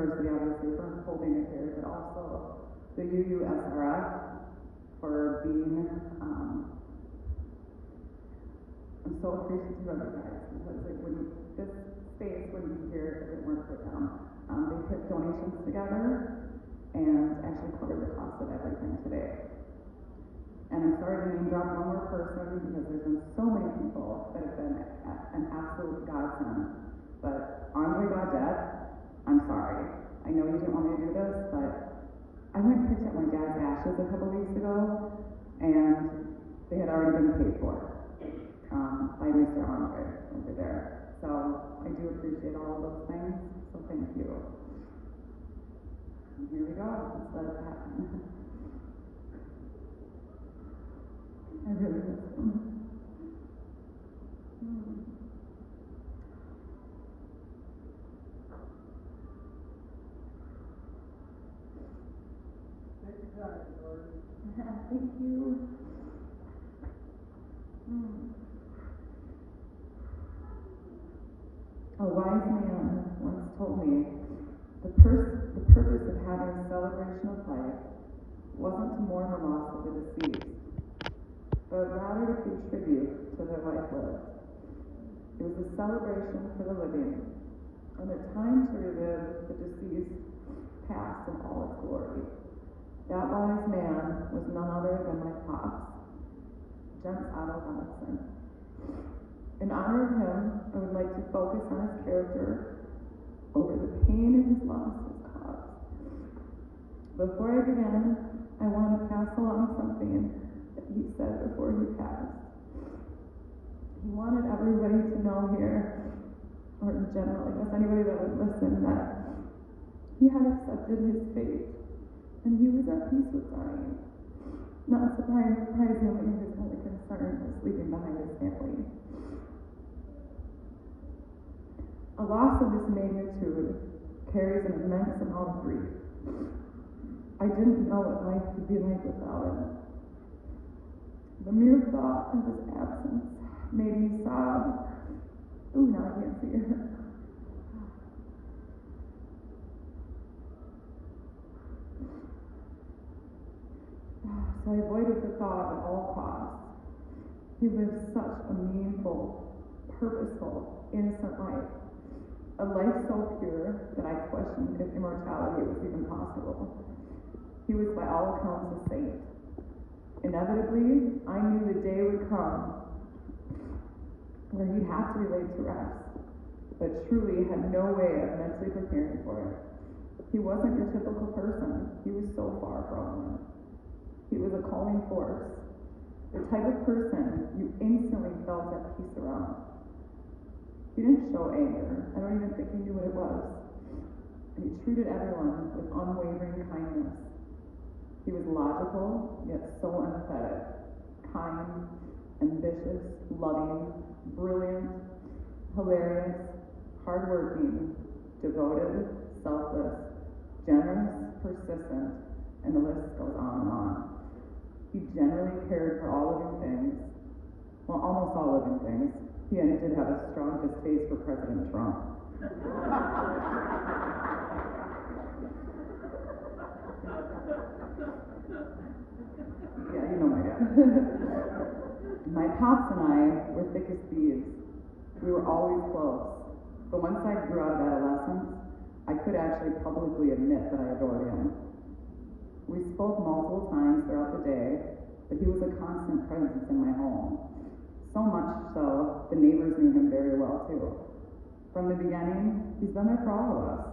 University, obviously, for holding it here, but also the UUSRF for being, I'm so appreciative of you guys, because this space wouldn't be here if it weren't for them. They put donations together and actually covered the cost of everything today. And I'm sorry to name drop one more person, because there's been so many people that have been an absolute godsend. But Andre Gaudette, I'm sorry. I know you didn't want me to do this, but I went and picked up my dad's ashes a couple weeks ago, and they had already been paid for by Mr. Andre over there. So I do appreciate all of those things, so thank you. And here we go, let's let it happen. I really miss them. Thank you. A wise man once told me the purpose of having a celebration of life wasn't to mourn the loss of the deceased, but rather to pay tribute to their life lived. It was a celebration for the living, and a time to relive the deceased past in all its glory. That wise man was none other than my pops, Gunelson. In honor of him, I would like to focus on his character over the pain his loss has caused. Before I begin, I want to pass along something that he said before he passed. He wanted everybody to know here, or in general, I guess anybody that would listen, that he had accepted his fate, and he was at peace with dying. Not surprisingly, his only concern was leaving behind his family. A loss of this magnitude carries an immense amount of grief. I didn't know what life could be like without him. The mere thought of his absence made me sob. Ooh, now I can't see it. So I avoided the thought at all costs. He lived such a meaningful, purposeful, innocent life. A life so pure that I questioned if immortality was even possible. He was by all accounts a saint. Inevitably, I knew the day would come where he'd have to relate to rest, but truly had no way of mentally preparing for it. He wasn't your typical person. He was so far from one. He was a calming force, the type of person you instantly felt at peace around. He didn't show anger. I don't even think he knew what it was. And he treated everyone with unwavering kindness. He was logical, yet so empathetic, kind, ambitious, loving, brilliant, hilarious, hardworking, devoted, selfless, generous, persistent, and the list goes on and on. He generally cared for all living things, well, almost all living things. He did have a strong distaste for President Trump. Yeah, you know my dad. My pops and I were thick as thieves. We were always close. But once I grew out of adolescence, I could actually publicly admit that I adored him. We spoke multiple times throughout the day, but he was a constant presence in my home. So much so, the neighbors knew him very well too. From the beginning, he's been there for all of us.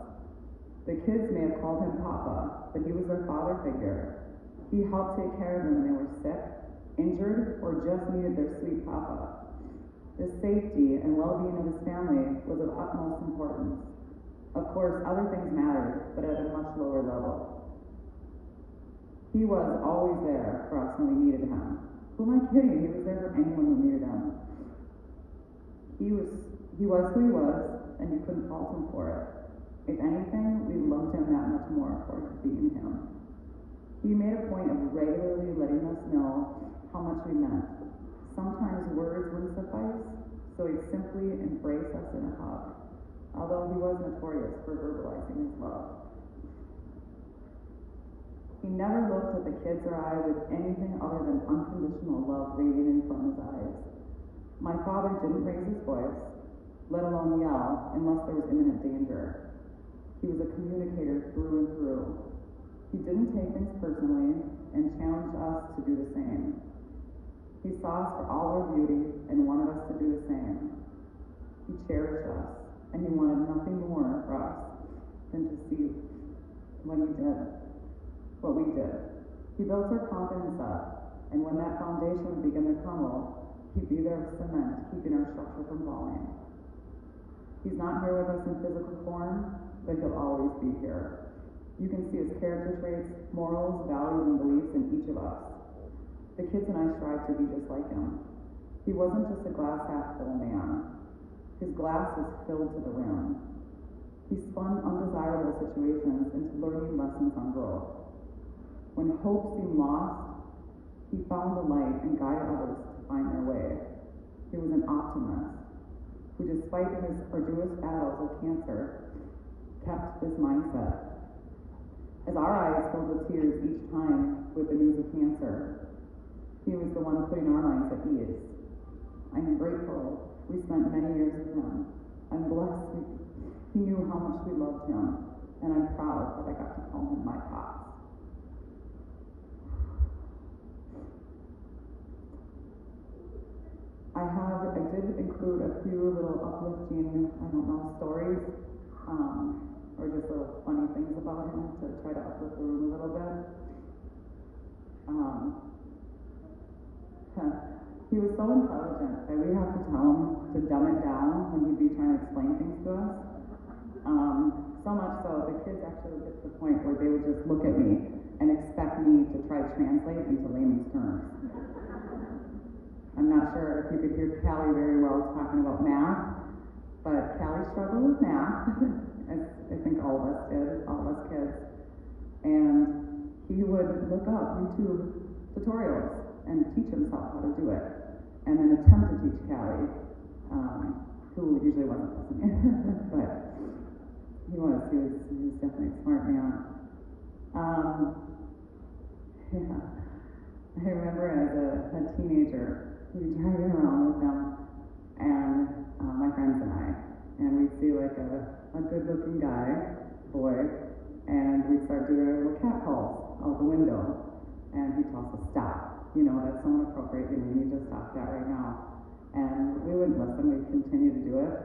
The kids may have called him Papa, but he was their father figure. He helped take care of them when they were sick, injured, or just needed their sweet Papa. The safety and well-being of his family was of utmost importance. Of course, other things mattered, but at a much lower level. He was always there for us when we needed him. Who am I kidding? He was there for anyone who needed him. He was who he was, and you couldn't fault him for it. If anything, we loved him that much more for being him. He made a point of regularly letting us know how much we meant. Sometimes words wouldn't suffice, so he'd simply embrace us in a hug. although he was notorious for verbalizing his love. He never looked at the kids or I with anything other than unconditional love radiating from his eyes. My father didn't raise his voice, let alone yell, unless there was imminent danger. He was a communicator through and through. He didn't take things personally and challenged us to do the same. He saw us for all our beauty and wanted us to do the same. He cherished us, and he wanted nothing more for us than to see what we did. He built our confidence up, and when that foundation would begin to crumble, he'd be there with cement, keeping our structure from falling. He's not here with us in physical form, but he'll always be here. You can see his character traits, morals, values, and beliefs in each of us. The kids and I strive to be just like him. He wasn't just a glass half full man. His glass was filled to the rim. He spun undesirable situations into learning lessons on growth. When hope seemed lost, he found the light and guided others to find their way. He was an optimist who, despite his arduous battles with cancer, kept this mindset. As our eyes filled with tears each time with the news of cancer, he was the one putting our minds at ease. I'm grateful we spent many years with him. I'm blessed he knew how much we loved him, and I'm proud that I got to call him my Pops. I did include a few little uplifting, stories, or just little funny things about him to try to uplift the room a little bit. He was so intelligent that we have to tell him to dumb it down when he'd be trying to explain things to us. So much so, the kids actually would get to the point where they would just look at me and expect me to try to translate into layman's terms. I'm not sure if you could hear Callie very well talking about math, but Callie struggled with math, as I think all of us did, all of us kids. And he would look up YouTube tutorials and teach himself how to do it, and then attempt to teach Callie, who usually wasn't listening, but he was definitely a smart man. I remember as a teenager, we were driving around with him, and my friends and we'd see like a good-looking boy, and we'd start doing our little cat calls out the window, and he'd tell us to stop. That's so inappropriate, you need to stop that right now. And we wouldn't listen, we'd continue to do it.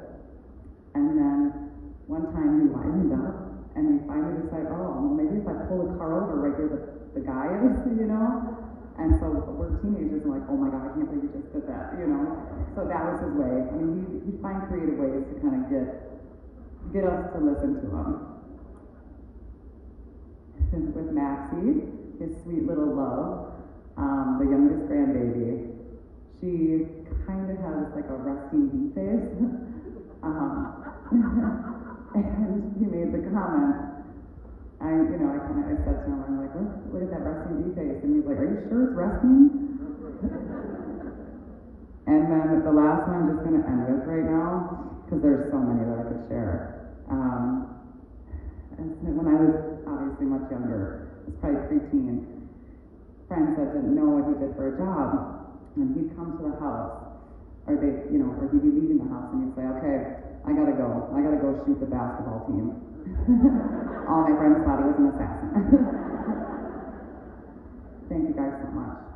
And then one time he wisened up, and we finally decided, maybe if I pull the car over right where the guy is, And so we're teenagers and like, oh my God, I can't believe you just did that, So that was his way. I mean, he'd find creative ways to kind of get us to listen to him. With Maxie, his sweet little love, the youngest grandbaby, she kind of has like a resting bee face. And he made the comment, I said to him, I'm like, look at that resting bee face. And he's like, are you sure it's resting? And then the last one I'm just going to end with right now, because there's so many that I could share. And when I was obviously much younger, I was probably preteen, friends that didn't know what he did for a job, and he'd come to the house, or he'd be leaving the house, and he'd say, okay, I gotta go shoot the basketball team. All my friends thought he was an assassin. Thank you guys so much.